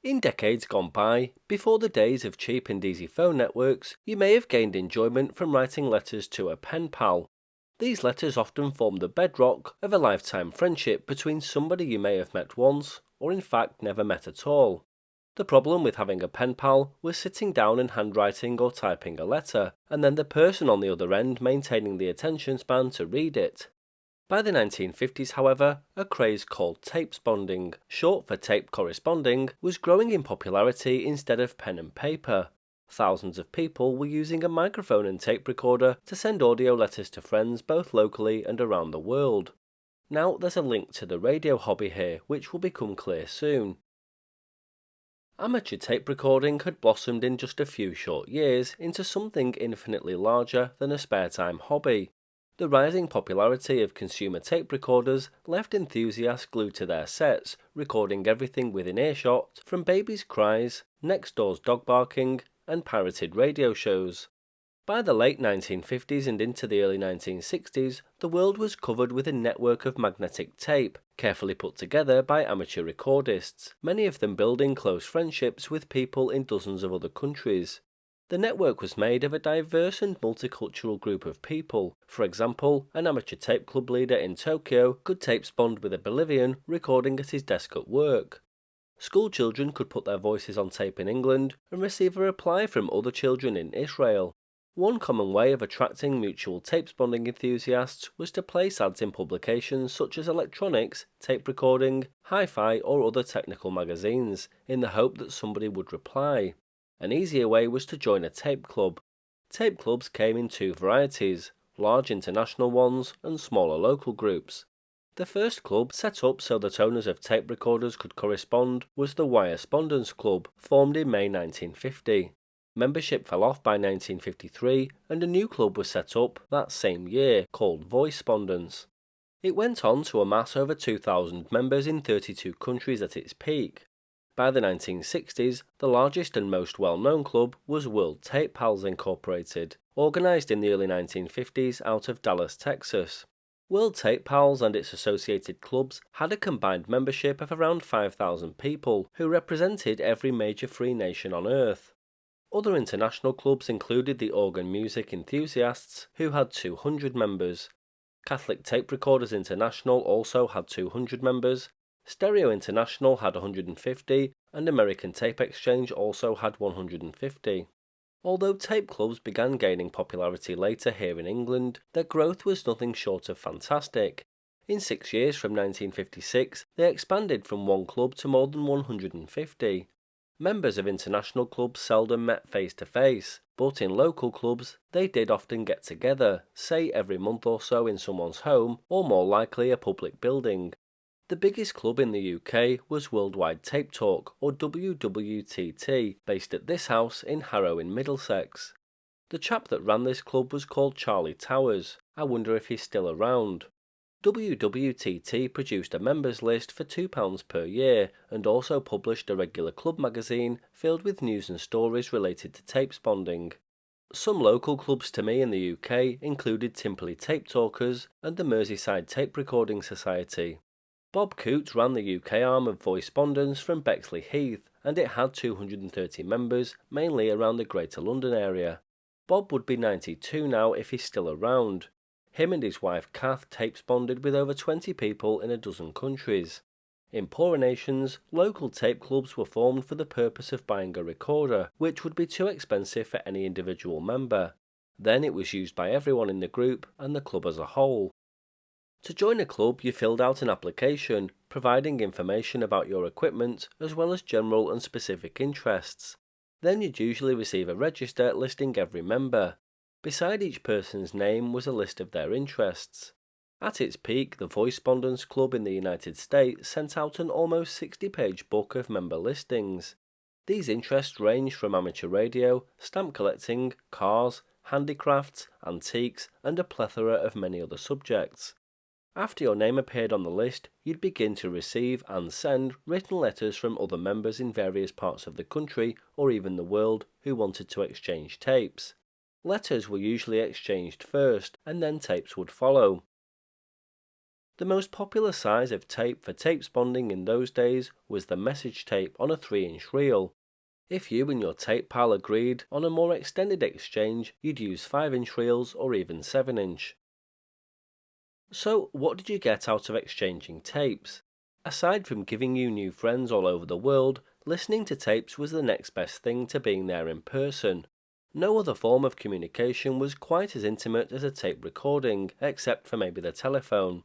In decades gone by, before the days of cheap and easy phone networks, you may have gained enjoyment from writing letters to a pen pal. These letters often form the bedrock of a lifetime friendship between somebody you may have met once, or in fact never met at all. The problem with having a pen pal was sitting down and handwriting or typing a letter, and then the person on the other end maintaining the attention span to read it. By the 1950s, however, a craze called tapesponding, short for tape corresponding, was growing in popularity instead of pen and paper. Thousands of people were using a microphone and tape recorder to send audio letters to friends both locally and around the world. Now there's a link to the radio hobby here, which will become clear soon. Amateur tape recording had blossomed in just a few short years into something infinitely larger than a spare time hobby. The rising popularity of consumer tape recorders left enthusiasts glued to their sets, recording everything within earshot, from babies' cries, next door's dog barking, and pirated radio shows. By the late 1950s and into the early 1960s, the world was covered with a network of magnetic tape, carefully put together by amateur recordists, many of them building close friendships with people in dozens of other countries. The network was made of a diverse and multicultural group of people. For example, an amateur tape club leader in Tokyo could tapespond with a Bolivian recording at his desk at work. School children could put their voices on tape in England and receive a reply from other children in Israel. One common way of attracting mutual tapesponding enthusiasts was to place ads in publications such as electronics, tape recording, hi-fi or other technical magazines, in the hope that somebody would reply. An easier way was to join a tape club. Tape clubs came in two varieties, large international ones and smaller local groups. The first club, set up so that owners of tape recorders could correspond, was the Wirespondence Club, formed in May 1950. Membership fell off by 1953 and a new club was set up that same year, called Voicespondence. It went on to amass over 2,000 members in 32 countries at its peak. By the 1960s, the largest and most well-known club was World Tape Pals Incorporated, organized in the early 1950s out of Dallas, Texas. World Tape Pals and its associated clubs had a combined membership of around 5,000 people, who represented every major free nation on Earth. Other international clubs included the Organ Music Enthusiasts, who had 200 members. Catholic Tape Recorders International also had 200 members. Stereo International had 150, and American Tape Exchange also had 150. Although tape clubs began gaining popularity later here in England, their growth was nothing short of fantastic. In 6 years from 1956, they expanded from one club to more than 150. Members of international clubs seldom met face to face, but in local clubs they did often get together, say every month or so in someone's home, or more likely a public building. The biggest club in the UK was Worldwide Tape Talk, or WWTT, based at this house in Harrow in Middlesex. The chap that ran this club was called Charlie Towers. I wonder if he's still around. WWTT produced a members list for £2 per year and also published a regular club magazine filled with news and stories related to tapesponding. Some local clubs to me in the UK included Timperley Tape Talkers and the Merseyside Tape Recording Society. Bob Coote ran the UK arm of Voicespondence from Bexley Heath, and it had 230 members, mainly around the Greater London area. Bob would be 92 now if he's still around. Him and his wife Kath tapesponded with over 20 people in a dozen countries. In poorer nations, local tape clubs were formed for the purpose of buying a recorder, which would be too expensive for any individual member. Then it was used by everyone in the group and the club as a whole. To join a club, you filled out an application, providing information about your equipment as well as general and specific interests. Then you'd usually receive a register listing every member. Beside each person's name was a list of their interests. At its peak, the Voicespondence Club in the United States sent out an almost 60-page book of member listings. These interests ranged from amateur radio, stamp collecting, cars, handicrafts, antiques, and a plethora of many other subjects. After your name appeared on the list, you'd begin to receive and send written letters from other members in various parts of the country or even the world who wanted to exchange tapes. Letters were usually exchanged first, and then tapes would follow. The most popular size of tape for tapesponding in those days was the message tape on a 3-inch reel. If you and your tape pal agreed on a more extended exchange, you'd use 5-inch reels or even 7-inch. So, what did you get out of exchanging tapes? Aside from giving you new friends all over the world, listening to tapes was the next best thing to being there in person. No other form of communication was quite as intimate as a tape recording, except for maybe the telephone.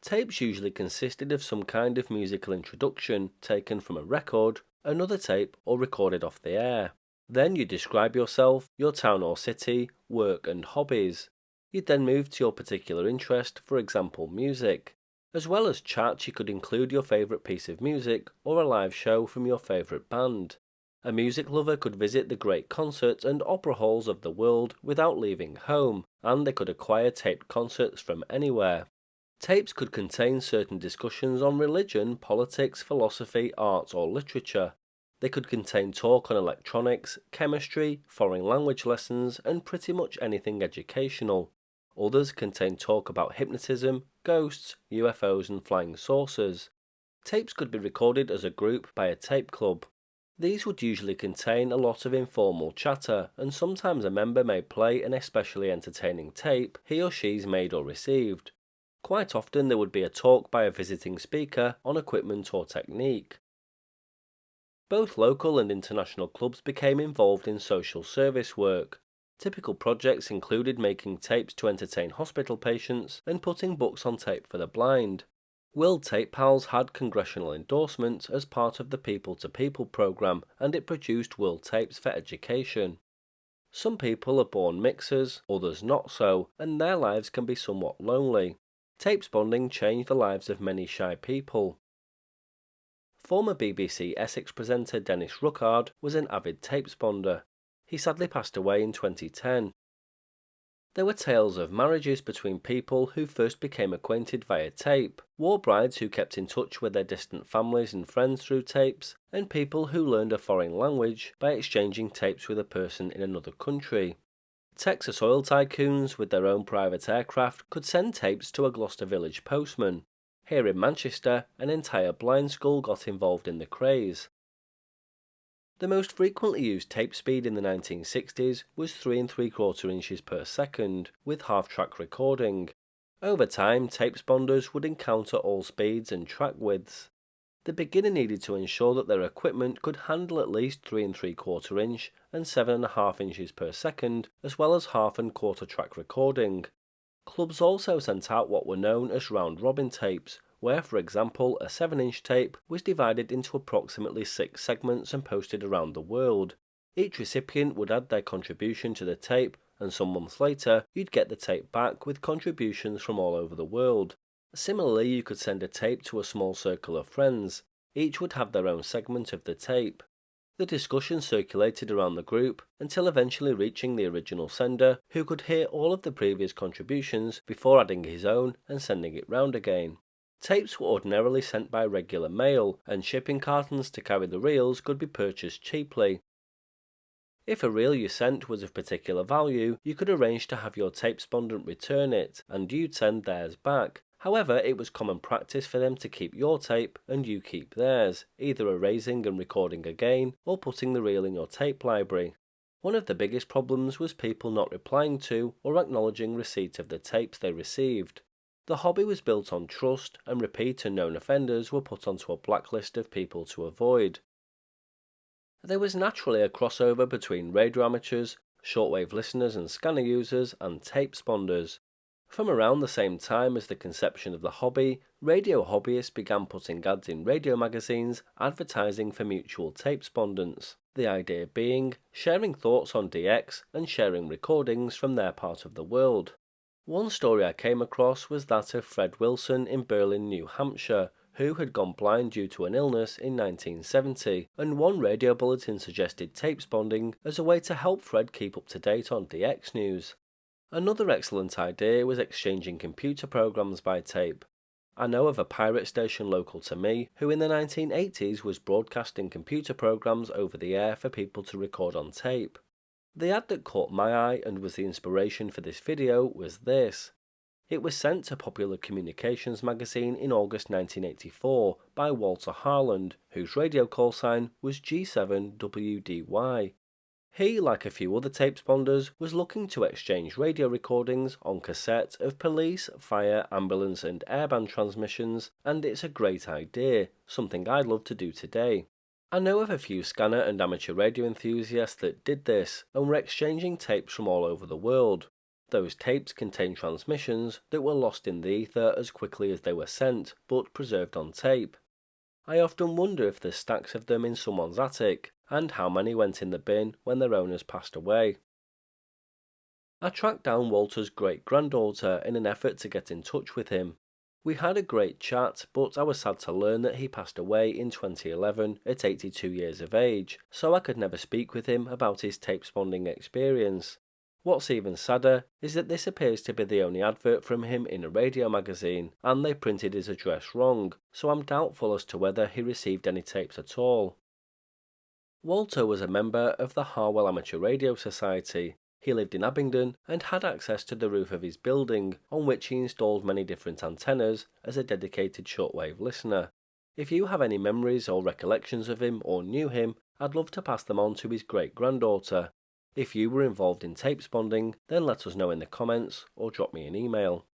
Tapes usually consisted of some kind of musical introduction taken from a record, another tape, or recorded off the air. Then you describe yourself, your town or city, work and hobbies. You'd then move to your particular interest, for example music. As well as chat, you could include your favourite piece of music or a live show from your favourite band. A music lover could visit the great concerts and opera halls of the world without leaving home, and they could acquire taped concerts from anywhere. Tapes could contain certain discussions on religion, politics, philosophy, art, or literature. They could contain talk on electronics, chemistry, foreign language lessons, and pretty much anything educational. Others contain talk about hypnotism, ghosts, UFOs, and flying saucers. Tapes could be recorded as a group by a tape club. These would usually contain a lot of informal chatter, and sometimes a member may play an especially entertaining tape he or she's made or received. Quite often there would be a talk by a visiting speaker on equipment or technique. Both local and international clubs became involved in social service work. Typical projects included making tapes to entertain hospital patients and putting books on tape for the blind. World Tape Pals had congressional endorsement as part of the People to People program, and it produced world tapes for education. Some people are born mixers, others not so, and their lives can be somewhat lonely. Tapesponding changed the lives of many shy people. Former BBC Essex presenter Dennis Ruckard was an avid tapesponder. He sadly passed away in 2010. There were tales of marriages between people who first became acquainted via tape, war brides who kept in touch with their distant families and friends through tapes, and people who learned a foreign language by exchanging tapes with a person in another country. Texas oil tycoons with their own private aircraft could send tapes to a Gloucester village postman. Here in Manchester, an entire blind school got involved in the craze. The most frequently used tape speed in the 1960s was 3 3/4 inches per second, with half-track recording. Over time, tapesponders would encounter all speeds and track widths. The beginner needed to ensure that their equipment could handle at least 3 3/4 inch and 7.5 inches per second, as well as half and quarter track recording. Clubs also sent out what were known as round-robin tapes, where, for example, a 7-inch tape was divided into approximately 6 segments and posted around the world. Each recipient would add their contribution to the tape, and some months later, you'd get the tape back with contributions from all over the world. Similarly, you could send a tape to a small circle of friends. Each would have their own segment of the tape. The discussion circulated around the group until eventually reaching the original sender, who could hear all of the previous contributions before adding his own and sending it round again. Tapes were ordinarily sent by regular mail, and shipping cartons to carry the reels could be purchased cheaply. If a reel you sent was of particular value, you could arrange to have your tapespondent return it, and you'd send theirs back. However, it was common practice for them to keep your tape and you keep theirs, either erasing and recording again, or putting the reel in your tape library. One of the biggest problems was people not replying to or acknowledging receipt of the tapes they received. The hobby was built on trust, and repeat and known offenders were put onto a blacklist of people to avoid. There was naturally a crossover between radio amateurs, shortwave listeners and scanner users, and tapesponders. From around the same time as the conception of the hobby, radio hobbyists began putting ads in radio magazines advertising for mutual tapespondents, the idea being sharing thoughts on DX and sharing recordings from their part of the world. One story I came across was that of Fred Wilson in Berlin, New Hampshire, who had gone blind due to an illness in 1970, and one radio bulletin suggested tapesponding as a way to help Fred keep up to date on DX news. Another excellent idea was exchanging computer programs by tape. I know of a pirate station local to me who in the 1980s was broadcasting computer programs over the air for people to record on tape. The ad that caught my eye and was the inspiration for this video was this. It was sent to Popular Communications magazine in August 1984 by Walter Harland, whose radio call sign was G7WDY. He, like a few other tapesponders, was looking to exchange radio recordings on cassette of police, fire, ambulance and airband transmissions, and it's a great idea, something I'd love to do today. I know of a few scanner and amateur radio enthusiasts that did this and were exchanging tapes from all over the world. Those tapes contained transmissions that were lost in the ether as quickly as they were sent, but preserved on tape. I often wonder if there's stacks of them in someone's attic, and how many went in the bin when their owners passed away. I tracked down Walter's great-granddaughter in an effort to get in touch with him. We had a great chat, but I was sad to learn that he passed away in 2011 at 82 years of age, so I could never speak with him about his tapesponding experience. What's even sadder is that this appears to be the only advert from him in a radio magazine, and they printed his address wrong, so I'm doubtful as to whether he received any tapes at all. Walter was a member of the Harwell Amateur Radio Society. He lived in Abingdon and had access to the roof of his building, on which he installed many different antennas as a dedicated shortwave listener. If you have any memories or recollections of him or knew him, I'd love to pass them on to his great-granddaughter. If you were involved in tapesponding, then let us know in the comments or drop me an email.